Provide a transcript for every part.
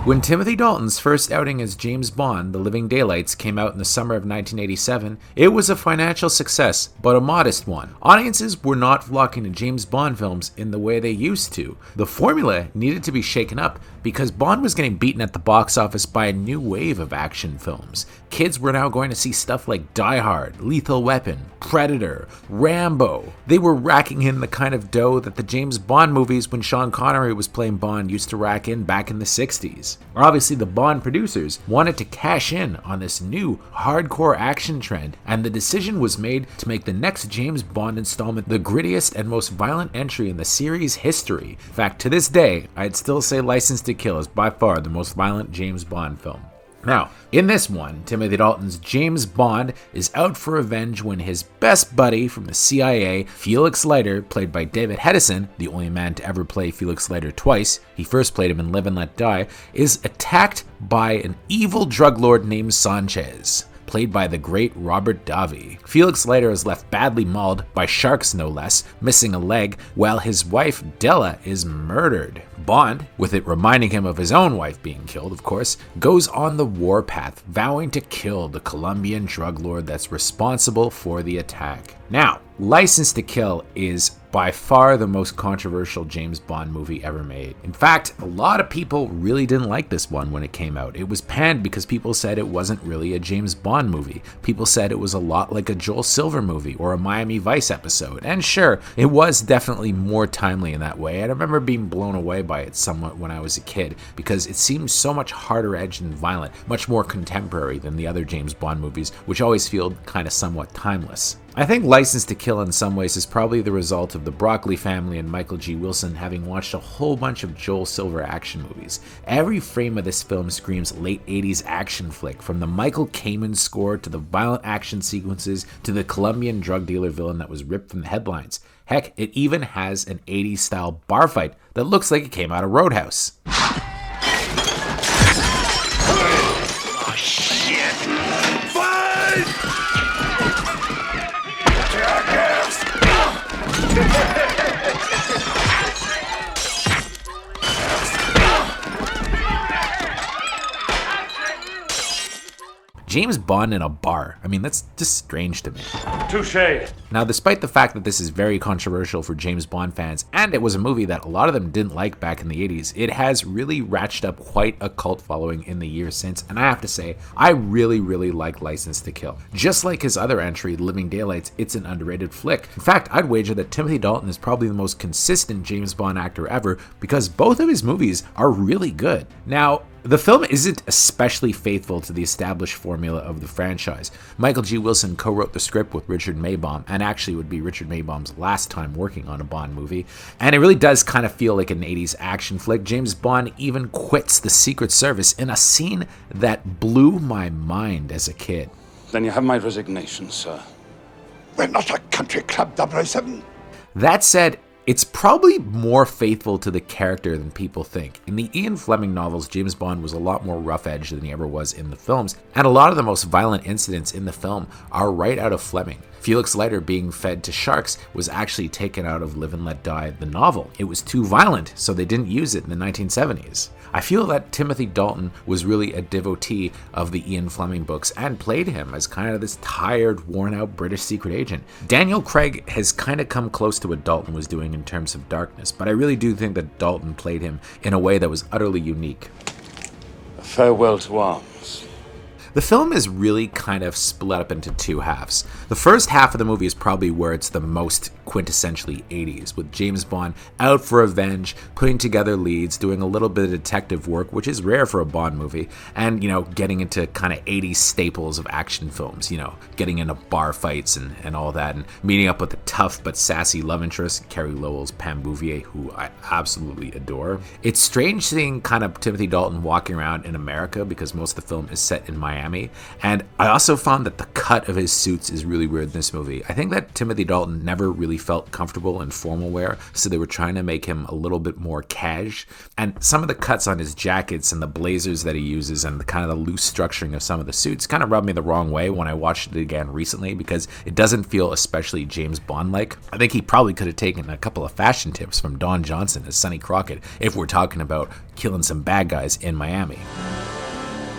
When Timothy Dalton's first outing as James Bond, The Living Daylights, came out in the summer of 1987, it was a financial success, but a modest one. Audiences were not flocking to James Bond films in the way they used to. The formula needed to be shaken up because Bond was getting beaten at the box office by a new wave of action films. Kids were now going to see stuff like Die Hard, Lethal Weapon, Predator, Rambo. They were racking in the kind of dough that the James Bond movies when Sean Connery was playing Bond used to rack in back in the 60s. Obviously, the Bond producers wanted to cash in on this new hardcore action trend, and the decision was made to make the next James Bond installment the grittiest and most violent entry in the series' history. In fact, to this day, I'd still say License to Kill is by far the most violent James Bond film. Now, in this one, Timothy Dalton's James Bond is out for revenge when his best buddy from the CIA, Felix Leiter, played by David Hedison, the only man to ever play Felix Leiter twice, he first played him in Live and Let Die, is attacked by an evil drug lord named Sanchez, played by the great Robert Davi. Felix Leiter is left badly mauled, by sharks no less, missing a leg, while his wife Della is murdered. Bond, with it reminding him of his own wife being killed, of course, goes on the warpath, vowing to kill the Colombian drug lord that's responsible for the attack. Now, License to Kill is by far the most controversial James Bond movie ever made. In fact, a lot of people really didn't like this one when it came out. It was panned because people said it wasn't really a James Bond movie. People said it was a lot like a Joel Silver movie or a Miami Vice episode. And sure, it was definitely more timely in that way. I remember being blown away by it somewhat when I was a kid because it seemed so much harder edged and violent, much more contemporary than the other James Bond movies, which always feel kind of somewhat timeless. I think License to Kill in some ways is probably the result of the Broccoli family and Michael G. Wilson having watched a whole bunch of Joel Silver action movies. Every frame of this film screams late 80s action flick, from the Michael Kamen score to the violent action sequences to the Colombian drug dealer villain that was ripped from the headlines. Heck, it even has an 80s style bar fight that looks like it came out of Roadhouse. Oh shit! Fight! James Bond in a bar. I mean, that's just strange to me. Touché. Now, despite the fact that this is very controversial for James Bond fans, and it was a movie that a lot of them didn't like back in the 80s, it has really ratcheted up quite a cult following in the years since, and I have to say, I really like License to Kill. Just like his other entry, Living Daylights, it's an underrated flick. In fact, I'd wager that Timothy Dalton is probably the most consistent James Bond actor ever because both of his movies are really good. Now, the film isn't especially faithful to the established formula of the franchise. Michael G. Wilson co-wrote the script with Richard Maibaum, and actually would be Richard Maibaum's last time working on a Bond movie, and it really does kind of feel like an 80s action flick. James Bond even quits the Secret Service in a scene that blew my mind as a kid. Then you have my resignation, sir. We're not a country club, 007. That said, it's probably more faithful to the character than people think. In the Ian Fleming novels, James Bond was a lot more rough-edged than he ever was in the films, and a lot of the most violent incidents in the film are right out of Fleming. Felix Leiter being fed to sharks was actually taken out of Live and Let Die, the novel. It was too violent, so they didn't use it in the 1970s. I feel that Timothy Dalton was really a devotee of the Ian Fleming books and played him as kind of this tired, worn-out British secret agent. Daniel Craig has kind of come close to what Dalton was doing in terms of darkness, but I really do think that Dalton played him in a way that was utterly unique. A farewell to arms. The film is really kind of split up into two halves. The first half of the movie is probably where it's the most quintessentially 80s, with James Bond out for revenge, putting together leads, doing a little bit of detective work, which is rare for a Bond movie, and, getting into kind of 80s staples of action films, getting into bar fights and all that, and meeting up with the tough but sassy love interest, Carrie Lowell's Pam Bouvier, who I absolutely adore. It's strange seeing kind of Timothy Dalton walking around in America because most of the film is set in Miami, Miami. And I also found that the cut of his suits is really weird in this movie. I think that Timothy Dalton never really felt comfortable in formal wear, so they were trying to make him a little bit more cash. And some of the cuts on his jackets and the blazers that he uses and the kind of the loose structuring of some of the suits kind of rubbed me the wrong way when I watched it again recently, because it doesn't feel especially James Bond-like. I think he probably could have taken a couple of fashion tips from Don Johnson as Sonny Crockett if we're talking about killing some bad guys in Miami.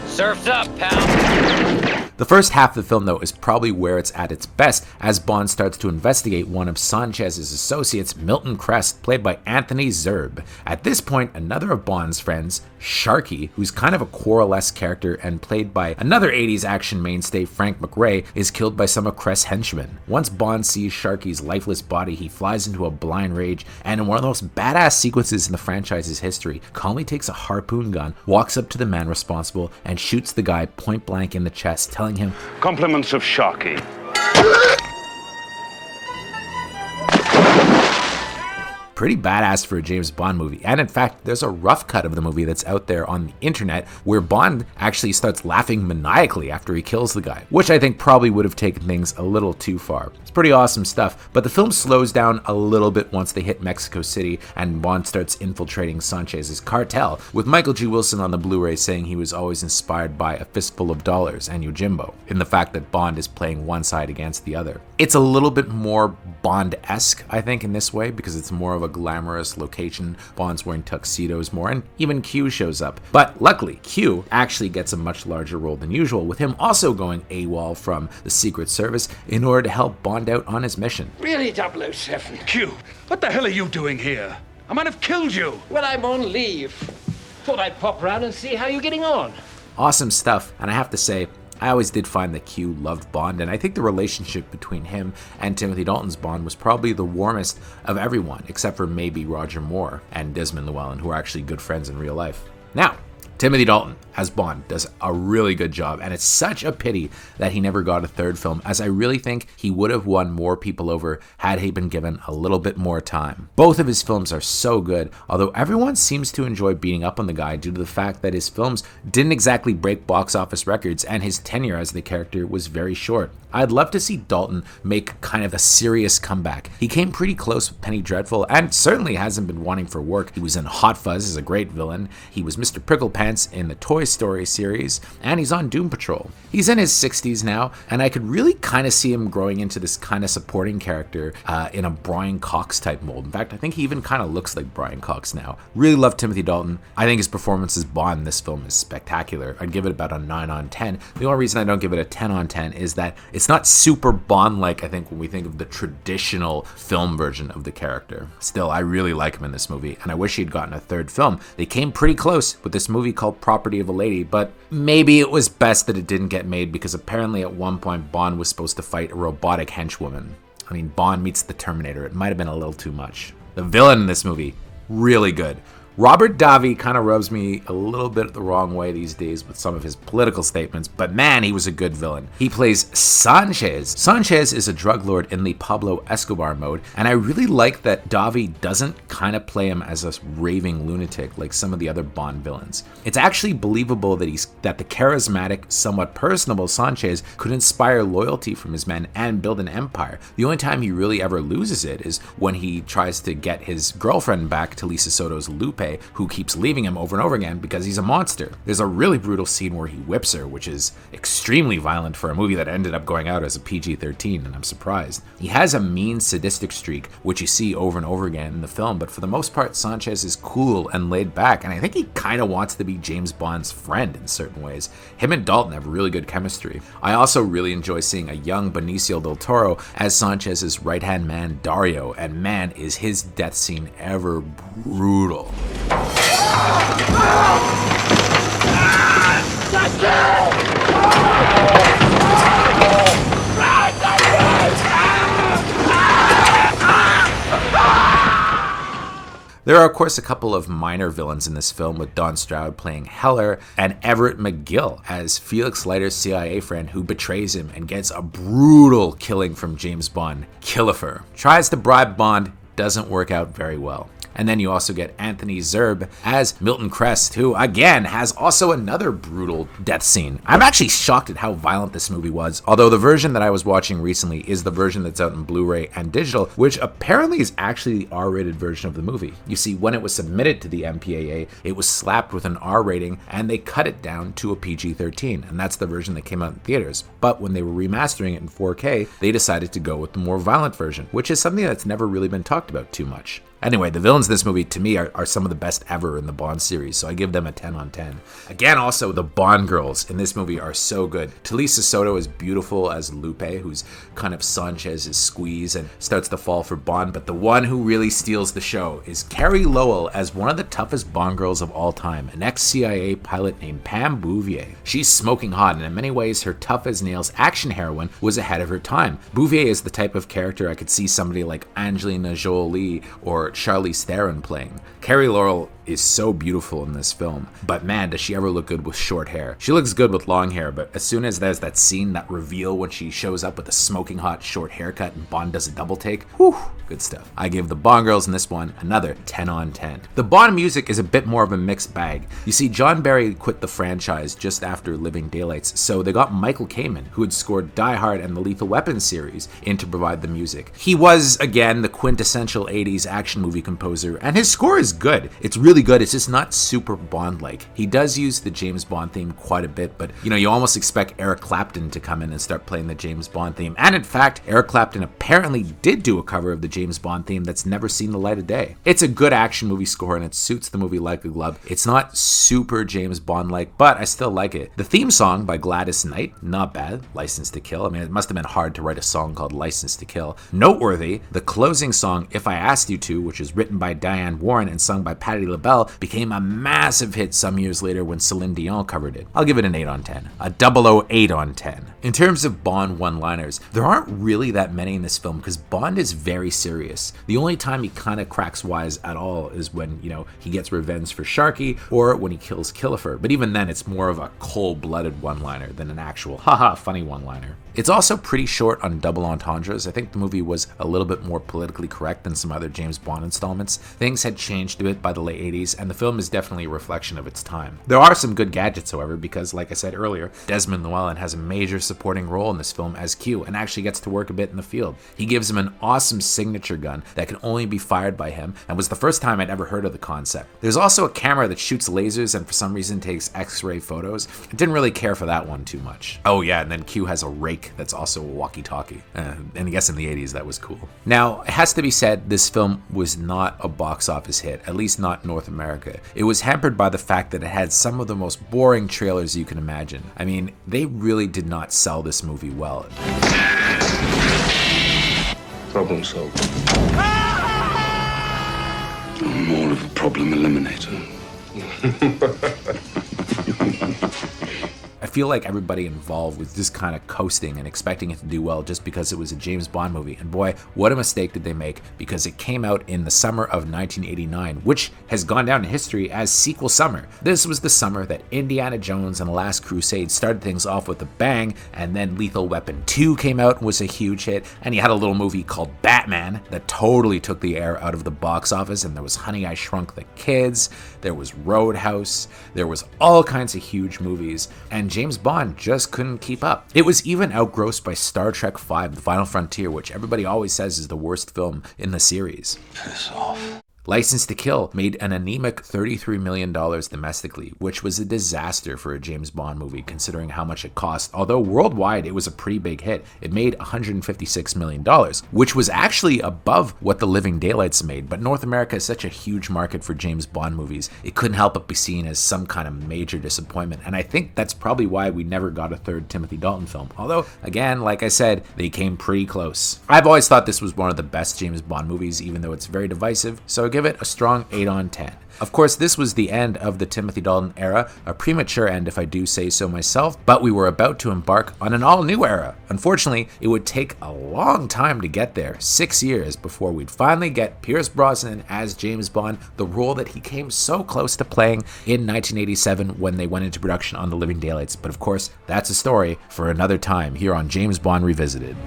Surf's up, pal. The first half of the film, though, is probably where it's at its best as Bond starts to investigate one of Sanchez's associates, Milton Crest, played by Anthony Zerbe. At this point, another of Bond's friends, Sharky, who's kind of a Quarrel-esque character and played by another 80s action mainstay, Frank McRae, is killed by some of Crest's henchmen. Once Bond sees Sharky's lifeless body, he flies into a blind rage, and in one of the most badass sequences in the franchise's history, calmly takes a harpoon gun, walks up to the man responsible, and shoots the guy point blank in the chest, telling him, Compliments of Sharky. pretty badass for a James Bond movie. And in fact, there's a rough cut of the movie that's out there on the internet where Bond actually starts laughing maniacally after he kills the guy, which I think probably would have taken things a little too far. It's pretty awesome stuff, but the film slows down a little bit once they hit Mexico City and Bond starts infiltrating Sanchez's cartel, with Michael G. Wilson on the Blu-ray saying he was always inspired by A Fistful of Dollars and Yojimbo, in the fact that Bond is playing one side against the other. It's a little bit more Bond-esque, I think, in this way, because it's more of a glamorous location. Bond's wearing tuxedos more, and even Q shows up. But luckily, Q actually gets a much larger role than usual, with him also going AWOL from the Secret Service in order to help Bond out on his mission. Really, 007? Q, what the hell are you doing here? I might have killed you. Well, I'm on leave. Thought I'd pop round and see how you're getting on. Awesome stuff, and I have to say, I always did find that Q loved Bond, and I think the relationship between him and Timothy Dalton's Bond was probably the warmest of everyone, except for maybe Roger Moore and Desmond Llewellyn, who are actually good friends in real life. Now, Timothy Dalton as Bond does a really good job, and it's such a pity that he never got a third film, as I really think he would have won more people over had he been given a little bit more time. Both of his films are so good, although everyone seems to enjoy beating up on the guy due to the fact that his films didn't exactly break box office records and his tenure as the character was very short. I'd love to see Dalton make kind of a serious comeback. He came pretty close with Penny Dreadful and certainly hasn't been wanting for work. He was in Hot Fuzz as a great villain. He was Mr. Pricklepants in the Toy Story series, and he's on Doom Patrol. He's in his 60s now, and I could really kind of see him growing into this kind of supporting character in a Brian Cox type mold. In fact, I think he even kind of looks like Brian Cox now. Really love Timothy Dalton. I think his performance as Bond in this film is spectacular. I'd give it about a 9 on 10. The only reason I don't give it a 10 on 10 is that it's not super Bond-like, I think, when we think of the traditional film version of the character. Still, I really like him in this movie, and I wish he'd gotten a third film. They came pretty close with this movie called Property of a Lady, but maybe it was best that it didn't get made, because apparently at one point Bond was supposed to fight a robotic henchwoman. I mean, Bond meets the Terminator. It might have been a little too much. The villain in this movie, really good. Robert Davi kind of rubs me a little bit the wrong way these days with some of his political statements, but man, he was a good villain. He plays Sanchez. Sanchez is a drug lord in the Pablo Escobar mode, and I really like that Davi doesn't kind of play him as a raving lunatic like some of the other Bond villains. It's actually believable that the charismatic, somewhat personable Sanchez could inspire loyalty from his men and build an empire. The only time he really ever loses it is when he tries to get his girlfriend back, Talisa Soto's Lupe, who keeps leaving him over and over again because he's a monster. There's a really brutal scene where he whips her, which is extremely violent for a movie that ended up going out as a PG-13, and I'm surprised. He has a mean, sadistic streak, which you see over and over again in the film, but for the most part, Sanchez is cool and laid back, and I think he kind of wants to be James Bond's friend in certain ways. Him and Dalton have really good chemistry. I also really enjoy seeing a young Benicio del Toro as Sanchez's right-hand man, Dario, and man, is his death scene ever brutal. There are, of course, a couple of minor villains in this film, with Don Stroud playing Heller and Everett McGill as Felix Leiter's CIA friend who betrays him and gets a brutal killing from James Bond. Killifer tries to bribe Bond, doesn't work out very well. And then you also get Anthony Zerbe as Milton Crest, who again has also another brutal death scene. I'm actually shocked at how violent this movie was, although the version that I was watching recently is the version that's out in Blu-ray and digital, which apparently is actually the R-rated version of the movie. You see, when it was submitted to the MPAA, it was slapped with an R rating and they cut it down to a PG-13, and that's the version that came out in theaters. But when they were remastering it in 4K, they decided to go with the more violent version, which is something that's never really been talked about too much. Anyway, the villains in this movie, to me, are some of the best ever in the Bond series, so I give them a 10 on 10. Again, also, the Bond girls in this movie are so good. Talisa Soto is beautiful as Lupe, who's kind of Sanchez's squeeze and starts to fall for Bond, but the one who really steals the show is Carrie Lowell as one of the toughest Bond girls of all time, an ex-CIA pilot named Pam Bouvier. She's smoking hot, and in many ways, her tough-as-nails action heroine was ahead of her time. Bouvier is the type of character I could see somebody like Angelina Jolie or Charlize Theron playing. Carrie Laurel is so beautiful in this film, but man, does she ever look good with short hair. She looks good with long hair, but as soon as there's that scene, that reveal when she shows up with a smoking hot short haircut and Bond does a double take, whew, good stuff. I give the Bond girls in this one another 10 on 10. The Bond music is a bit more of a mixed bag. You see, John Barry quit the franchise just after Living Daylights, so they got Michael Kamen, who had scored Die Hard and the Lethal Weapon series, in to provide the music. He was, again, the quintessential 80s action movie composer, and his score is good. It's really good. It's just not super Bond-like. He does use the James Bond theme quite a bit, but you almost expect Eric Clapton to come in and start playing the James Bond theme. And in fact, Eric Clapton apparently did do a cover of the James Bond theme that's never seen the light of day. It's a good action movie score and it suits the movie like a glove. It's not super James Bond-like, but I still like it. The theme song by Gladys Knight, not bad. License to Kill. I mean, it must have been hard to write a song called License to Kill. Noteworthy, the closing song, If I Asked You To, which is written by Diane Warren and sung by Patti LaBelle, became a massive hit some years later when Celine Dion covered it. I'll give it an 8 on 10. A 008 on 10. In terms of Bond one-liners, there aren't really that many in this film because Bond is very serious. The only time he kind of cracks wise at all is when, he gets revenge for Sharky or when he kills Killifer. But even then, it's more of a cold-blooded one-liner than an actual haha funny one-liner. It's also pretty short on double entendres. I think the movie was a little bit more politically correct than some other James Bond installments. Things had changed a bit by the late 80s, and the film is definitely a reflection of its time. There are some good gadgets, however, because, like I said earlier, Desmond Llewellyn has a major supporting role in this film as Q, and actually gets to work a bit in the field. He gives him an awesome signature gun that can only be fired by him, and was the first time I'd ever heard of the concept. There's also a camera that shoots lasers and for some reason takes X-ray photos. I didn't really care for that one too much. Oh yeah, and then Q has a rake that's also a walkie-talkie. And I guess in the 80s that was cool. Now, it has to be said, this film was not a box office hit, at least not North America. It was hampered by the fact that it had some of the most boring trailers you can imagine. I mean, they really did not sell this movie well. Problem solved. I'm more of a problem eliminator. I feel like everybody involved was just kind of coasting and expecting it to do well just because it was a James Bond movie. And boy, what a mistake did they make, because it came out in the summer of 1989, which has gone down in history as sequel summer. This was the summer that Indiana Jones and the Last Crusade started things off with a bang, and then Lethal Weapon 2 came out and was a huge hit, and you had a little movie called Batman that totally took the air out of the box office, and there was Honey, I Shrunk the Kids, there was Roadhouse, there was all kinds of huge movies, and James Bond just couldn't keep up. It was even outgrossed by Star Trek V: The Final Frontier, which everybody always says is the worst film in the series. Piss off. License to Kill made an anemic $33 million domestically, which was a disaster for a James Bond movie considering how much it cost. Although worldwide it was a pretty big hit. It made $156 million, which was actually above what The Living Daylights made, but North America is such a huge market for James Bond movies, it couldn't help but be seen as some kind of major disappointment, and I think that's probably why we never got a third Timothy Dalton film. Although, again, like I said, they came pretty close. I've always thought this was one of the best James Bond movies, even though it's very divisive, so I give it a strong 8 on 10. Of course, this was the end of the Timothy Dalton era, a premature end if I do say so myself, but we were about to embark on an all-new era. Unfortunately, it would take a long time to get there, 6 years before we'd finally get Pierce Brosnan as James Bond, the role that he came so close to playing in 1987 when they went into production on The Living Daylights. But of course, that's a story for another time here on James Bond Revisited.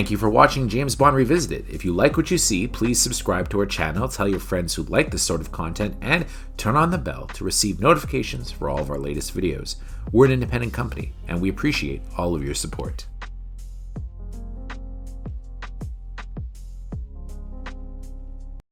Thank you for watching James Bond Revisited. If you like what you see, please subscribe to our channel, tell your friends who like this sort of content, and turn on the bell to receive notifications for all of our latest videos. We're an independent company, and we appreciate all of your support.